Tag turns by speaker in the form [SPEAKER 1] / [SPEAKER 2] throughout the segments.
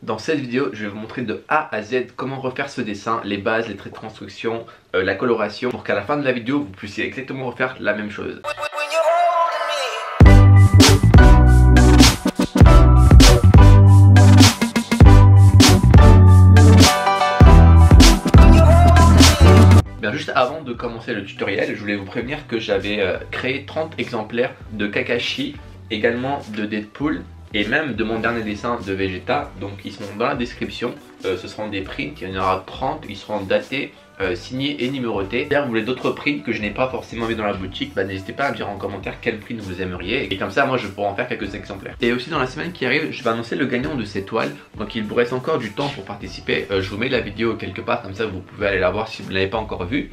[SPEAKER 1] Dans cette vidéo, je vais vous montrer de A à Z comment refaire ce dessin, les bases, les traits de construction, la coloration, pour qu'à la fin de la vidéo, vous puissiez exactement refaire la même chose. Bien, juste avant de commencer le tutoriel, je voulais vous prévenir que j'avais créé 30 exemplaires de Kakashi, également de Deadpool et même de mon dernier dessin de Vegeta. Donc ils sont dans la description, ce seront des prints, il y en aura 30, ils seront datés, signés et numérotés. D'ailleurs, vous voulez d'autres prints que je n'ai pas forcément mis dans la boutique, n'hésitez pas à me dire en commentaire quel print vous aimeriez, et comme ça moi je pourrai en faire quelques exemplaires. Et aussi dans la semaine qui arrive, je vais annoncer le gagnant de ces toiles, donc il vous reste encore du temps pour participer. Je vous mets la vidéo quelque part, comme ça vous pouvez aller la voir si vous ne l'avez pas encore vue.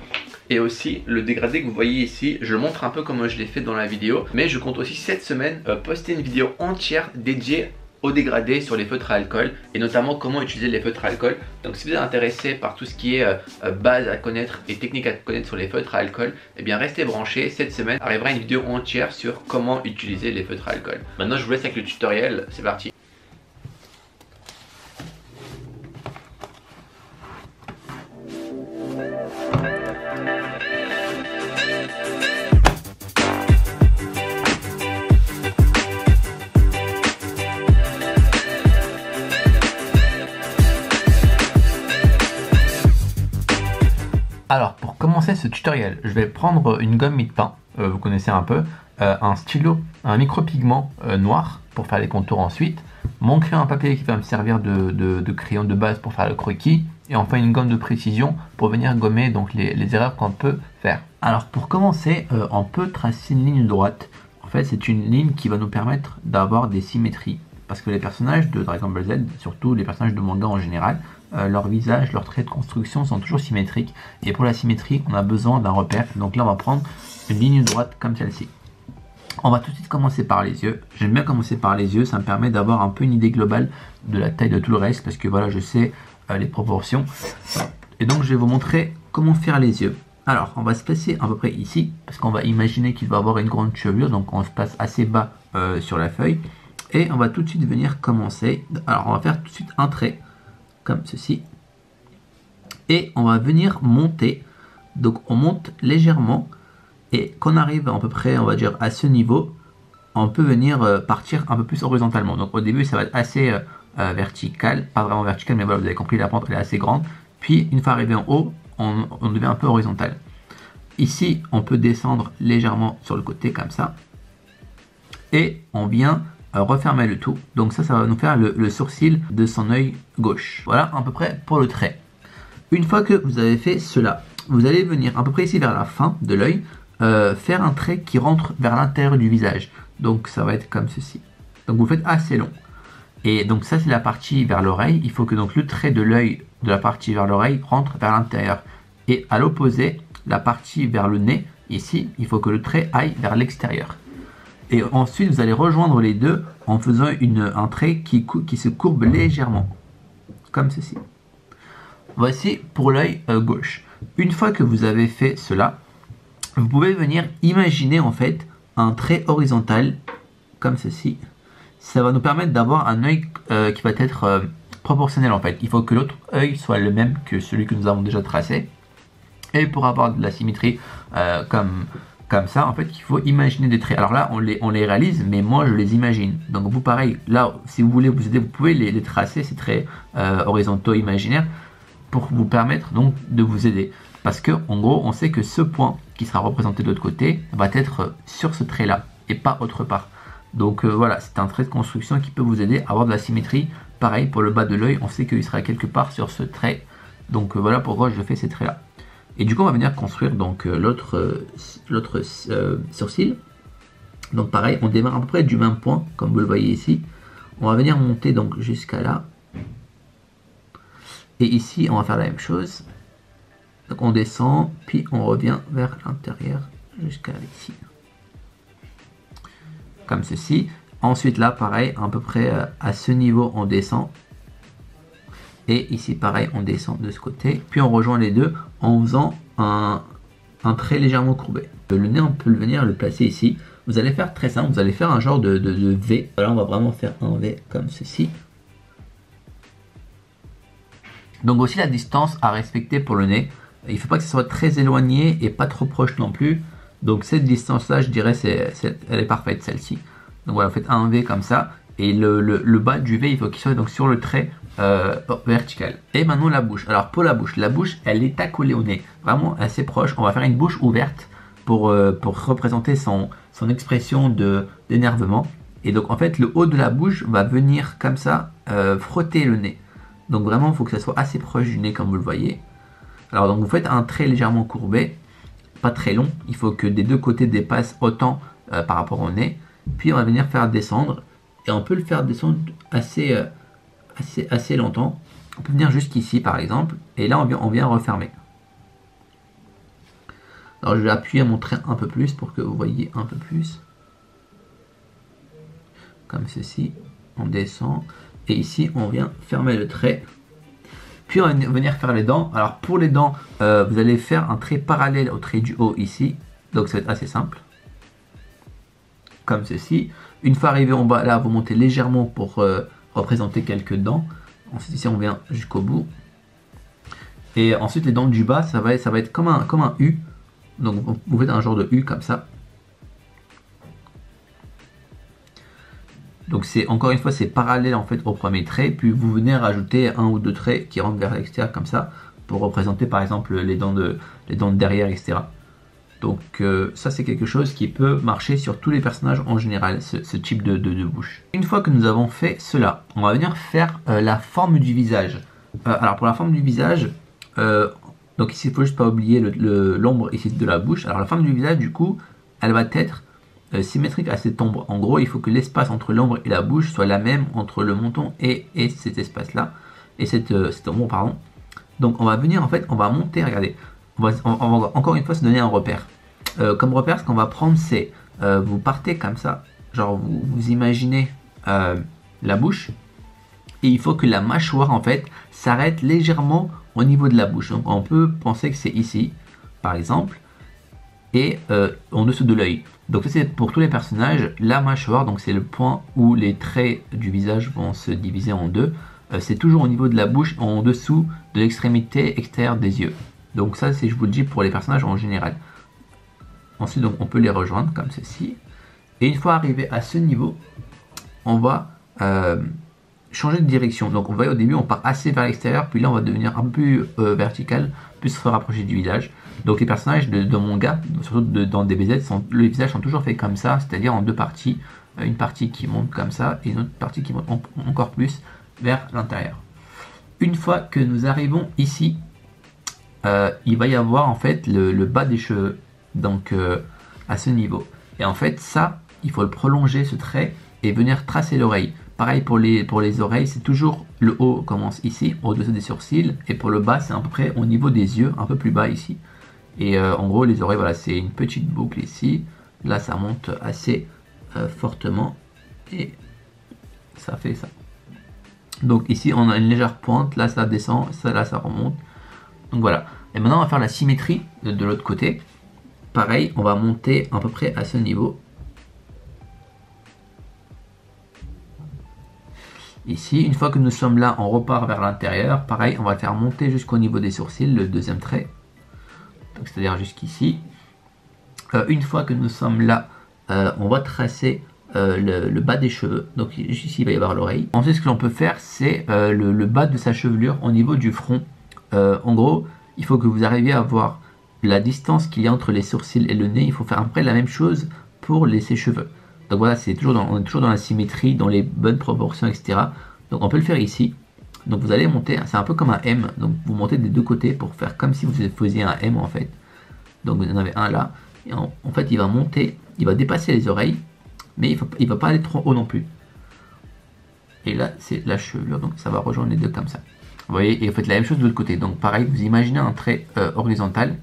[SPEAKER 1] Et aussi le dégradé que vous voyez ici, je montre un peu comment je l'ai fait dans la vidéo, mais je compte aussi cette semaine poster une vidéo entière dédiée au dégradé sur les feutres à alcool, et notamment comment utiliser les feutres à alcool. Donc si vous êtes intéressé par tout ce qui est base à connaître et technique à connaître sur les feutres à alcool, eh bien restez branchés. Cette semaine arrivera une vidéo entière sur comment utiliser les feutres à alcool. Maintenant je vous laisse avec le tutoriel, c'est parti. Alors pour commencer ce tutoriel, je vais prendre une gomme mie-de-pain, vous connaissez un peu, un stylo, un micro-pigment noir pour faire les contours ensuite, mon crayon à papier qui va me servir de crayon de base pour faire le croquis, et enfin une gomme de précision pour venir gommer donc les erreurs qu'on peut faire. Alors pour commencer, on peut tracer une ligne droite. En fait c'est une ligne qui va nous permettre d'avoir des symétries, parce que les personnages de Dragon Ball Z, surtout les personnages de manga en général, leur visage, leurs traits de construction sont toujours symétriques, et pour la symétrie on a besoin d'un repère. Donc là on va prendre une ligne droite comme celle-ci. On va tout de suite commencer par les yeux. J'aime bien commencer par les yeux, ça me permet d'avoir un peu une idée globale de la taille de tout le reste, parce que voilà, je sais les proportions. Et donc je vais vous montrer comment faire les yeux. Alors on va se placer à peu près ici, parce qu'on va imaginer qu'il va avoir une grande chevelure, donc on se place assez bas sur la feuille, et on va tout de suite venir commencer. Alors on va faire tout de suite un trait comme ceci, et on va venir monter. Donc on monte légèrement, et quand on arrive à peu près, on va dire à ce niveau, on peut venir partir un peu plus horizontalement. Donc au début ça va être assez vertical, pas vraiment vertical, mais voilà, vous avez compris, la pente elle est assez grande. Puis une fois arrivé en haut, on devient un peu horizontal. Ici on peut descendre légèrement sur le côté comme ça, et on vient refermer le tout. Donc ça va nous faire le sourcil de son œil gauche. Voilà à peu près pour le trait. Une fois que vous avez fait cela, vous allez venir à peu près ici vers la fin de l'œil, faire un trait qui rentre vers l'intérieur du visage. Donc ça va être comme ceci. Donc vous faites assez long. Et donc ça c'est la partie vers l'oreille. Il faut que donc le trait de l'œil de la partie vers l'oreille rentre vers l'intérieur. Et à l'opposé, la partie vers le nez, ici, il faut que le trait aille vers l'extérieur. Et ensuite vous allez rejoindre les deux en faisant un trait qui se courbe légèrement, comme ceci. Voici pour l'œil gauche. Une fois que vous avez fait cela, vous pouvez venir imaginer en fait un trait horizontal comme ceci. Ça va nous permettre d'avoir un œil qui va être proportionnel en fait. Il faut que l'autre œil soit le même que celui que nous avons déjà tracé. Et pour avoir de la symétrie comme ça, en fait, il faut imaginer des traits. Alors là, on les réalise, mais moi, je les imagine. Donc vous, pareil, là, si vous voulez vous aider, vous pouvez les tracer, ces traits horizontaux imaginaires, pour vous permettre donc de vous aider. Parce que, en gros, on sait que ce point qui sera représenté de l'autre côté va être sur ce trait-là, et pas autre part. Donc voilà, c'est un trait de construction qui peut vous aider à avoir de la symétrie. Pareil, pour le bas de l'œil, on sait qu'il sera quelque part sur ce trait. Donc voilà pourquoi je fais ces traits-là. Et du coup on va venir construire donc l'autre sourcil. Donc pareil, on démarre à peu près du même point comme vous le voyez ici. On va venir monter donc jusqu'à là. Et ici on va faire la même chose. Donc on descend, puis on revient vers l'intérieur jusqu'à ici. Comme ceci. Ensuite là pareil, à peu près à ce niveau on descend. Et ici pareil, on descend de ce côté, puis on rejoint les deux en faisant un trait légèrement courbé. Le nez, on peut venir le placer ici. Vous allez faire très simple, vous allez faire un genre de V. Là on va vraiment faire un V comme ceci. Donc aussi la distance à respecter pour le nez. Il ne faut pas que ce soit très éloigné et pas trop proche non plus. Donc cette distance-là, je dirais, elle est parfaite, celle-ci. Donc voilà, vous faites un V comme ça. Et le bas du V, il faut qu'il soit donc sur le trait vertical. Et maintenant la bouche. Alors pour la bouche, elle est accolée au nez. Vraiment assez proche. On va faire une bouche ouverte pour représenter son expression d'énervement. Et donc en fait, le haut de la bouche va venir comme ça frotter le nez. Donc vraiment, il faut que ça soit assez proche du nez comme vous le voyez. Alors donc vous faites un trait légèrement courbé, pas très long. Il faut que des deux côtés dépassent autant par rapport au nez. Puis on va venir faire descendre. Et on peut le faire descendre assez longtemps. On peut venir jusqu'ici par exemple. Et là on vient refermer. Alors je vais appuyer mon trait un peu plus pour que vous voyez un peu plus. Comme ceci. On descend. Et ici on vient fermer le trait. Puis on va venir faire les dents. Alors pour les dents, vous allez faire un trait parallèle au trait du haut ici. Donc ça va être assez simple. Comme ceci. Une fois arrivé en bas, là vous montez légèrement pour représenter quelques dents. Ensuite ici on vient jusqu'au bout. Et ensuite les dents du bas, ça va être comme un U. Donc vous faites un genre de U comme ça. Donc c'est encore une fois c'est parallèle en fait au premier trait, puis vous venez rajouter un ou deux traits qui rentrent vers l'extérieur comme ça pour représenter par exemple les dents de derrière, etc. Donc ça c'est quelque chose qui peut marcher sur tous les personnages en général, ce type de bouche. Une fois que nous avons fait cela, on va venir faire la forme du visage. Alors pour la forme du visage, donc ici il faut juste pas oublier l'ombre ici de la bouche. Alors la forme du visage du coup, elle va être symétrique à cette ombre. En gros, il faut que l'espace entre l'ombre et la bouche soit la même entre le menton et cet espace-là, et cette ombre, pardon. Donc on va venir, en fait, on va monter, regardez, on va encore une fois se donner un repère. Comme repère, ce qu'on va prendre, c'est, vous partez comme ça, genre vous imaginez la bouche, et il faut que la mâchoire, en fait, s'arrête légèrement au niveau de la bouche. Donc on peut penser que c'est ici, par exemple, et en dessous de l'œil. Donc ça c'est pour tous les personnages, la mâchoire, donc c'est le point où les traits du visage vont se diviser en deux. C'est toujours au niveau de la bouche, en dessous de l'extrémité extérieure des yeux. Donc ça c'est, je vous le dis, pour les personnages en général. Ensuite donc on peut les rejoindre comme ceci. Et une fois arrivé à ce niveau, on va changer de direction. Donc on voit au début on part assez vers l'extérieur, puis là on va devenir un peu plus vertical, plus se rapprocher du visage. Donc les personnages de manga, surtout dans DBZ, le visage sont toujours faits comme ça, c'est-à-dire en deux parties. Une partie qui monte comme ça et une autre partie qui monte encore plus vers l'intérieur. Une fois que nous arrivons ici, il va y avoir en fait le bas des cheveux, donc à ce niveau. Et en fait ça, il faut le prolonger ce trait et venir tracer l'oreille. Pareil pour les oreilles, c'est toujours le haut commence ici, au-dessus des sourcils, et pour le bas c'est à peu près au niveau des yeux, un peu plus bas ici. Et en gros les oreilles, voilà, c'est une petite boucle ici, là ça monte assez fortement, et ça fait ça. Donc ici on a une légère pointe, là ça descend, là ça remonte. Donc voilà, et maintenant on va faire la symétrie de l'autre côté. Pareil, on va monter à peu près à ce niveau. Ici, une fois que nous sommes là, on repart vers l'intérieur. Pareil, on va le faire monter jusqu'au niveau des sourcils, le deuxième trait. C'est-à-dire jusqu'ici. Une fois que nous sommes là, on va tracer le bas des cheveux. Donc ici, il va y avoir l'oreille. Ensuite, ce que l'on peut faire, c'est le bas de sa chevelure au niveau du front. En gros, il faut que vous arriviez à voir la distance qu'il y a entre les sourcils et le nez. Il faut faire à peu près la même chose pour ses cheveux. Donc voilà, on est toujours dans la symétrie, dans les bonnes proportions, etc. Donc on peut le faire ici. Donc vous allez monter, c'est un peu comme un M. Donc vous montez des deux côtés pour faire comme si vous faisiez un M en fait. Donc vous en avez un là. Et en fait, il va monter, il va dépasser les oreilles, mais il ne va pas aller trop haut non plus. Et là, c'est la chevelure, donc ça va rejoindre les deux comme ça. Vous voyez, et vous faites la même chose de l'autre côté. Donc pareil, vous imaginez un trait horizontal.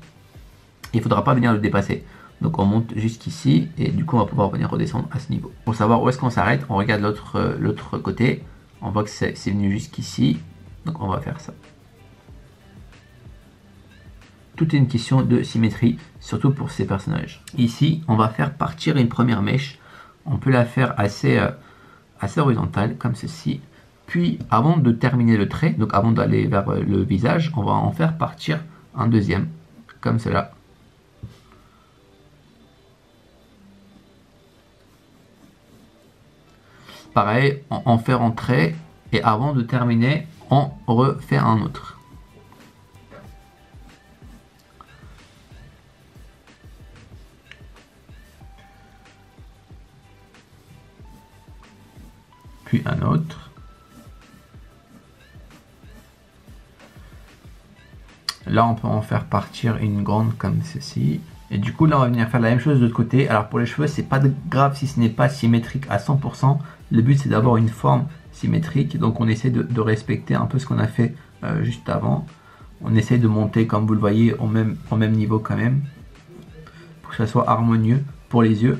[SPEAKER 1] Et il ne faudra pas venir le dépasser. Donc on monte jusqu'ici et du coup on va pouvoir venir redescendre à ce niveau. Pour savoir où est-ce qu'on s'arrête, on regarde l'autre côté. On voit que c'est venu jusqu'ici. Donc on va faire ça. Tout est une question de symétrie, surtout pour ces personnages. Ici, on va faire partir une première mèche. On peut la faire assez horizontale, comme ceci. Puis avant de terminer le trait, donc avant d'aller vers le visage, on va en faire partir un deuxième, comme cela. Pareil, on fait un trait et avant de terminer, on refait un autre. Puis un autre. Là, on peut en faire partir une grande comme ceci. Et du coup, là, on va venir faire la même chose de l'autre côté. Alors, pour les cheveux, c'est pas grave si ce n'est pas symétrique à 100%. Le but, c'est d'avoir une forme symétrique. Donc, on essaie de respecter un peu ce qu'on a fait juste avant. On essaie de monter, comme vous le voyez, au même niveau quand même. Pour que ça soit harmonieux pour les yeux.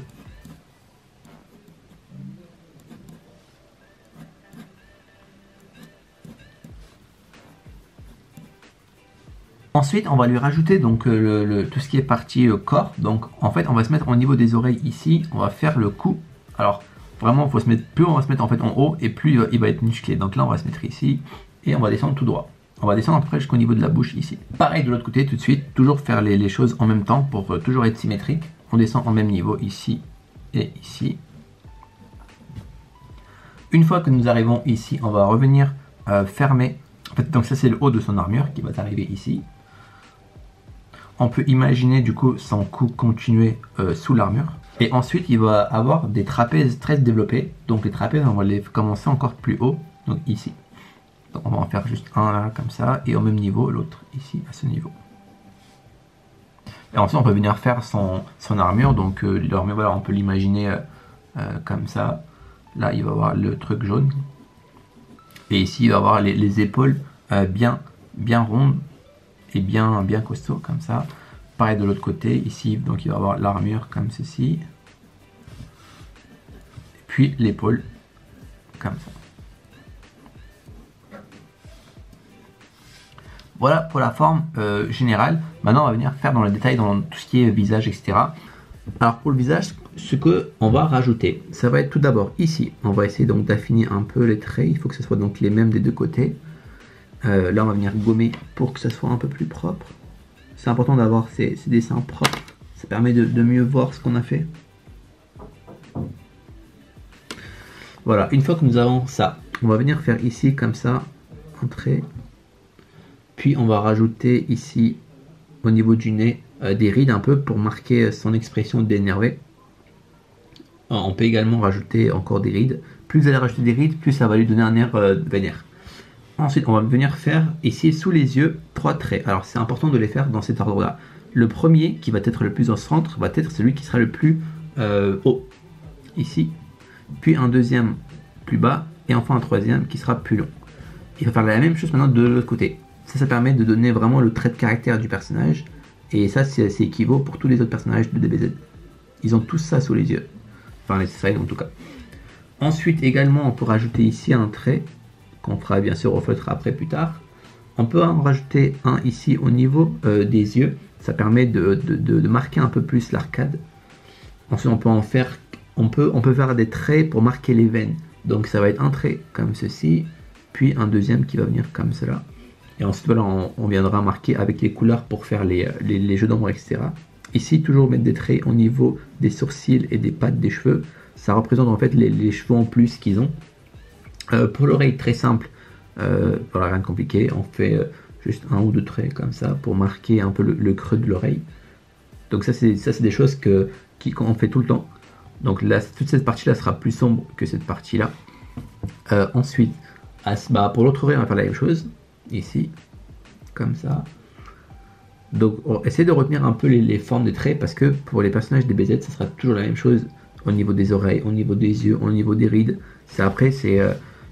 [SPEAKER 1] Ensuite, on va lui rajouter donc tout ce qui est partie corps. Donc, en fait, on va se mettre au niveau des oreilles ici. On va faire le cou. Alors, vraiment, faut se mettre, plus on va se mettre en fait en haut et plus il va être musclé. Donc là, on va se mettre ici et on va descendre tout droit. On va descendre après jusqu'au niveau de la bouche ici. Pareil de l'autre côté, tout de suite, toujours faire les choses en même temps pour toujours être symétrique. On descend au même niveau ici et ici. Une fois que nous arrivons ici, on va revenir fermer. En fait, donc ça, c'est le haut de son armure qui va arriver ici. On peut imaginer du coup son cou continuer sous l'armure. Et ensuite, il va avoir des trapèzes très développés. Donc les trapèzes, on va les commencer encore plus haut, donc ici. Donc on va en faire juste un là, comme ça, et au même niveau, l'autre ici, à ce niveau. Et ensuite, on peut venir faire son armure. Donc l'armure, voilà, on peut l'imaginer comme ça. Là, il va avoir le truc jaune. Et ici, il va avoir les épaules bien rondes et bien costaud comme ça. Pareil de l'autre côté ici, donc il va avoir l'armure comme ceci, puis l'épaule comme ça. Voilà pour la forme générale. Maintenant on va venir faire dans le détail dans tout ce qui est visage, etc. Alors pour le visage, ce que on va rajouter, ça va être tout d'abord ici, on va essayer donc d'affiner un peu les traits. Il faut que ce soit donc les mêmes des deux côtés. Là on va venir gommer pour que ça soit un peu plus propre. C'est important d'avoir ces dessins propres, ça permet de mieux voir ce qu'on a fait. Voilà, une fois que nous avons ça, on va venir faire ici comme ça un trait. Puis on va rajouter ici au niveau du nez des rides un peu pour marquer son expression d'énervé. On peut également rajouter encore des rides. Plus vous allez rajouter des rides, plus ça va lui donner un air vénère. Ensuite, on va venir faire ici sous les yeux 3 traits. Alors c'est important de les faire dans cet ordre-là. Le premier qui va être le plus au centre va être celui qui sera le plus haut, ici. Puis un deuxième plus bas et enfin un troisième qui sera plus long. Il va faire la même chose maintenant de l'autre côté. Ça permet de donner vraiment le trait de caractère du personnage. Et ça, c'est équivaut pour tous les autres personnages de DBZ. Ils ont tous ça sous les yeux. Enfin, les slides en tout cas. Ensuite, également, on peut rajouter ici un trait qu'on fera bien sûr au feutre après plus tard. On peut en rajouter un ici au niveau des yeux. Ça permet de marquer un peu plus l'arcade. Ensuite, on peut faire des traits pour marquer les veines. Donc ça va être un trait comme ceci, puis un deuxième qui va venir comme cela. Et ensuite, voilà, on viendra marquer avec les couleurs pour faire les jeux d'ombre, etc. Ici, toujours mettre des traits au niveau des sourcils et des pattes des cheveux. Ça représente en fait les cheveux en plus qu'ils ont. Pour l'oreille, très simple, voilà, rien de compliqué. On fait juste un ou deux traits comme ça pour marquer un peu le creux de l'oreille. Donc ça, c'est des choses qu'on fait tout le temps. Donc là, toute cette partie-là sera plus sombre que cette partie-là. Ensuite, pour l'autre oreille, on va faire la même chose. Ici, comme ça. Donc on essaie de retenir un peu les formes des traits parce que pour les personnages des BZ, ça sera toujours la même chose au niveau des oreilles, au niveau des yeux, au niveau des rides. Après, c'est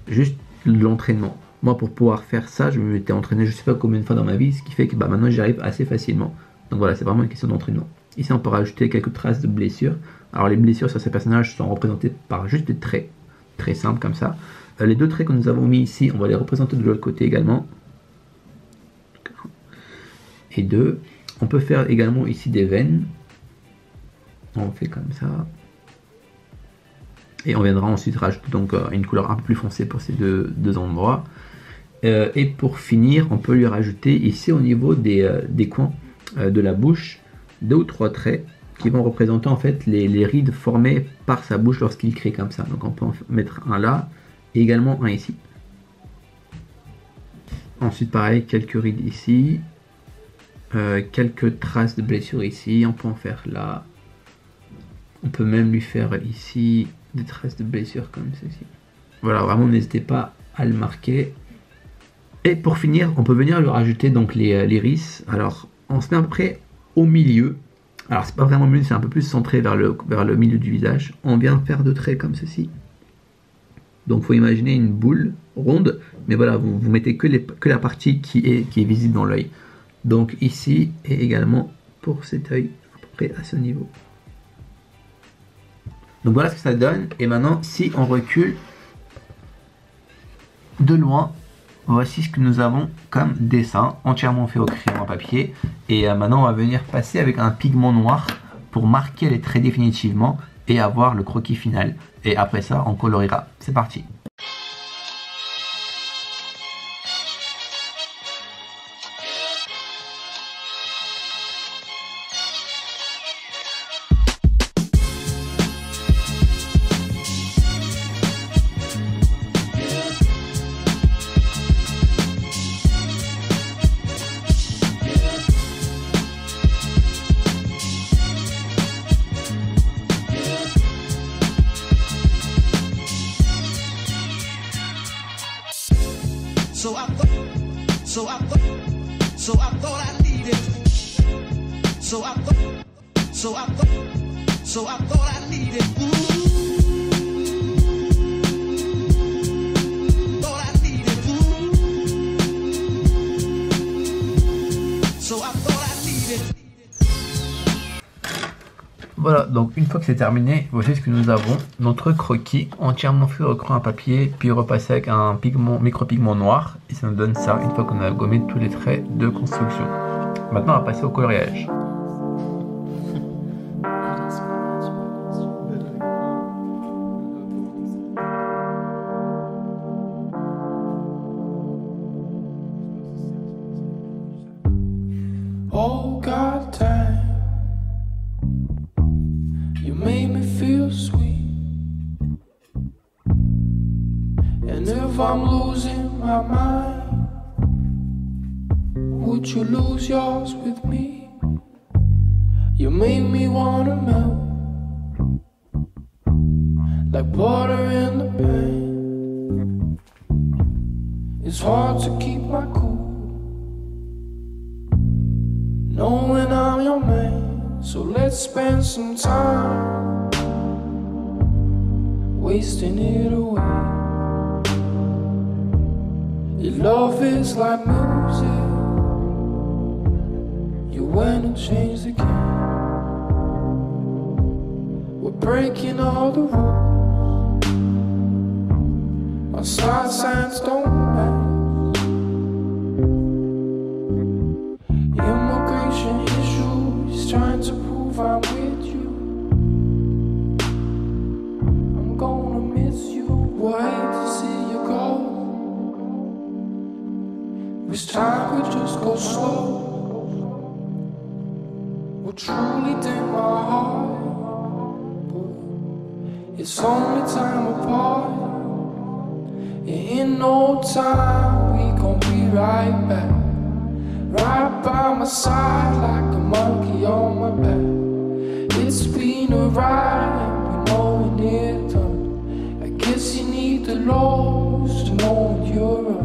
[SPEAKER 1] juste l'entraînement. Moi, pour pouvoir faire ça, je me m'étais entraîné je sais pas combien de fois dans ma vie, ce qui fait que maintenant j'y arrive assez facilement. Donc voilà, c'est vraiment une question d'entraînement. Ici, on peut rajouter quelques traces de blessures. Alors les blessures sur ces personnages sont représentées par juste des traits, très simples comme ça. Les deux traits que nous avons mis ici, on va les représenter de l'autre côté également. Et deux, on peut faire également ici des veines. On fait comme ça. Et on viendra ensuite rajouter donc une couleur un peu plus foncée pour ces deux endroits. Et pour finir, on peut lui rajouter ici au niveau des coins de la bouche 2 ou 3 traits qui vont représenter en fait les rides formées par sa bouche lorsqu'il crie comme ça. Donc on peut en mettre un là et également un ici. Ensuite pareil, quelques rides ici, quelques traces de blessures ici, on peut en faire là. On peut même lui faire ici des traces de blessures comme ceci. Voilà, vraiment n'hésitez pas à le marquer. Et pour finir, on peut venir lui rajouter donc les iris. Alors on se met à peu près au milieu. Alors c'est pas vraiment mieux, c'est un peu plus centré vers le milieu du visage. On vient faire 2 traits comme ceci. Donc il faut imaginer une boule ronde, mais voilà, vous mettez que la partie qui est visible dans l'œil. Donc ici, et également pour cet œil, à peu près à ce niveau. Donc voilà ce que ça donne. Et maintenant, si on recule de loin, voici ce que nous avons comme dessin, entièrement fait au crayon à papier. Et maintenant, on va venir passer avec un pigment noir pour marquer les traits définitivement et avoir le croquis final. Et après ça, on coloriera. C'est parti. Voilà, donc une fois que c'est terminé, voici ce que nous avons. Notre croquis entièrement fait au crayon à papier, puis repassé avec un micropigment noir. Et ça nous donne ça une fois qu'on a gommé tous les traits de construction. Maintenant, on va passer au coloriage.
[SPEAKER 2] Oh God, time. You made me feel sweet. And if I'm losing my mind, would you lose yours with me? You made me wanna melt like butter in the pan. It's hard to keep my cool, knowing I'm your man. So let's spend some time wasting it away. Your love is like music. You went and changed the game. We're breaking all the rules. Our star signs don't match. Immigration issues trying to prove I'm with you. I'm gonna miss you. We'll hate to see you go. Wish time could just go slow. Will truly dim my heart, but it's only time apart. And in no time we gon' be right back, right by my side like a monkey on my back. It's been a ride and we know when it's done. I guess you need the lows to know when you're up.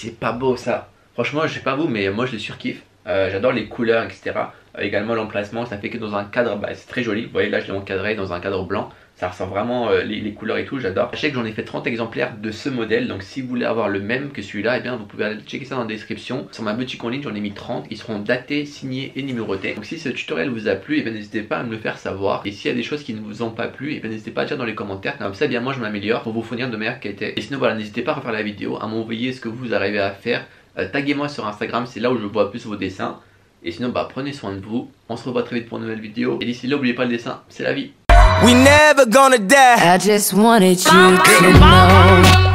[SPEAKER 1] c'est pas beau ça. Franchement, je sais pas vous, mais moi je le surkiffe. J'adore les couleurs, etc. Également l'emplacement, ça fait que dans un cadre, bah, c'est très joli. Vous voyez là, je l'ai encadré dans un cadre blanc. Ça ressort vraiment les couleurs et tout, j'adore. Sachez que j'en ai fait 30 exemplaires de ce modèle. Donc si vous voulez avoir le même que celui-là, eh bien vous pouvez aller checker ça dans la description. Sur ma boutique en ligne, j'en ai mis 30. Ils seront datés, signés et numérotés. Donc si ce tutoriel vous a plu, eh bien n'hésitez pas à me le faire savoir. Et s'il y a des choses qui ne vous ont pas plu, eh bien n'hésitez pas à dire dans les commentaires. Comme ça, eh bien moi je m'améliore pour vous fournir de meilleure qualité. Et sinon voilà, n'hésitez pas à refaire la vidéo, à m'envoyer ce que vous arrivez à faire. Taguez-moi sur Instagram, c'est là où je vois plus vos dessins. Et sinon, bah prenez soin de vous. On se revoit très vite pour une nouvelle vidéo. Et d'ici là, n'oubliez pas le dessin, c'est la vie.
[SPEAKER 3] We never gonna die. I just wanted you to know.